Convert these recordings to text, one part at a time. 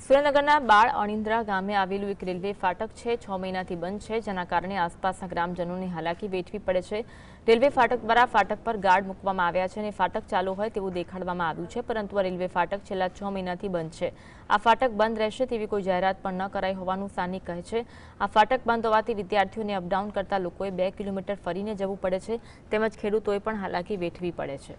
સુરેન્દ્રનગરના બાળ અણિન્દ્રા ગામે આવેલું એક રેલવે ફાટક છે 6 મહિનાથી બંધ છે, જેના કારણે આસપાસના ગ્રામજનોને હાલાકી વેઠવી પડે છે। રેલવે ફાટક દ્વારા ફાટક પર ગાર્ડ મૂકવામાં આવ્યા છે અને ફાટક ચાલુ હોય તેવું દેખાડવામાં આવ્યું છે, પરંતુ આ રેલવે ફાટક છેલ્લા 6 મહિનાથી બંધ છે। આ ફાટક બંધ રહેશે તેવી કોઈ જાહેરાત પણ ન કરાઈ હોવાનું સ્થાનિક કહે છે। આ ફાટક બંધ હોવાથી વિદ્યાર્થીઓને અપડાઉન કરતા લોકોએ 2 કિલોમીટર ફરીને જવું પડે છે, તેમજ ખેડૂતોએ પણ હાલાકી વેઠવી પડે છે।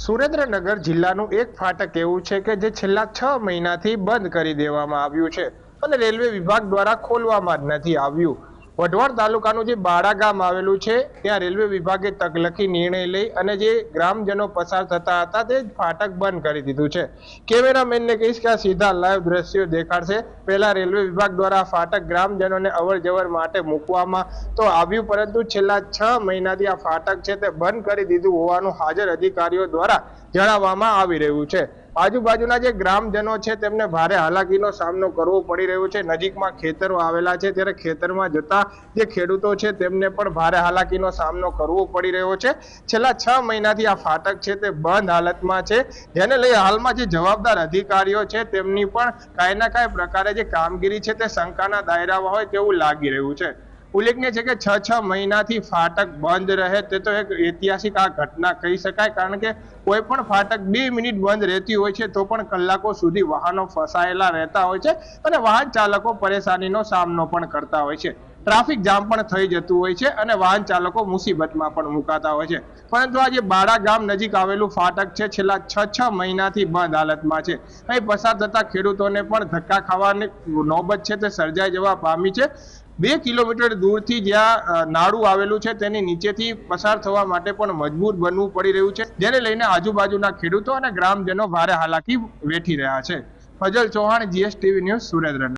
સુરેન્દ્રનગર જિલ્લાનું એક ફાટક એવું છે કે જે છેલ્લા 6 મહિનાથી બંધ કરી દેવામાં આવ્યું છે અને રેલવે વિભાગ દ્વારા ખોલવામાં જ નથી આવ્યું। વઢવાણ તાલુકાનું જે બાળા ગામ આવેલું છે ત્યાં રેલવે વિભાગે તકલખી નિર્ણય લઈ અને જે ગ્રામજનો પસાર થતા હતા તે ફાટક બંધ કરી દીધું છે। કેમેરામેનને કહીશ કે આ સીધા લાઈવ દ્રશ્યો દેખાડશે। પહેલા રેલવે વિભાગ દ્વારા ફાટક ગ્રામજનોને અવર જવર માટે મૂકવામાં તો આવ્યું, પરંતુ છેલ્લા 6 મહિનાથી આ ફાટક છે તે બંધ કરી દીધું હોવાનું હાજર અધિકારીઓ દ્વારા જણાવવામાં આવી રહ્યું છે। આજુબાજુના જે ગ્રામજનો છે તેમને ભારે હાલાકીનો સામનો કરવો પડી રહ્યો છે। નજીકમાં ખેતરો આવેલા છે ત્યારે ખેતરમાં જતા જે ખેડૂતો છે તેમને પણ ભારે હાલાકીનો સામનો કરવો પડી રહ્યો છે। છેલ્લા 6 મહિનાથી આ ફાટક છે તે બંધ હાલતમાં છે, જેને લઈ હાલમાં જે જવાબદાર અધિકારીઓ છે તેમની પણ કાંઈ ના કાંઈ પ્રકારે જે કામગીરી છે તે શંકાના દાયરામાં હોય તેવું લાગી રહ્યું છે। ઉલ્લેખનીય છે કે 6 મહિનાથી ફાટક બંધ રહે તે તો એક ઐતિહાસિક આ ઘટના કહી શકાય, કારણ કે કોઈ પણ ફાટક 2 મિનિટ બંધ રહેતી હોય છે તો પણ કલાકો સુધી વાહનો ફસાયેલા રહેતા હોય છે અને વાહન ચાલકો પરેશાનીનો સામનો પણ કરતા હોય છે। ટ્રાફિક જામ પણ થઈ જતું હોય છે અને વાહન ચાલકો મુસીબતમાં પણ મુકાતા હોય છે। પરંતુ આ જે બાળા ગામ નજીક આવેલું ફાટક છે છેલ્લા 6 મહિનાથી બંધ હાલતમાં છે। અહીં પસાર થતા ખેડૂતોને પણ ધક્કા ખાવાની નોબત છે તે સર્જાઈ જવા પામી છે। 2 કિલોમીટર દૂરથી જ્યાં નાળું આવેલું છે તેની નીચેથી પસાર થવા માટે પણ મજબૂર બનવું પડી રહ્યું છે, જેને લઈને આજુબાજુના ખેડૂતો અને ગ્રામજનો ભારે હાલાકી વેઠી રહ્યા છે। Fazal Chauhan, GSTV news, Surendranagar.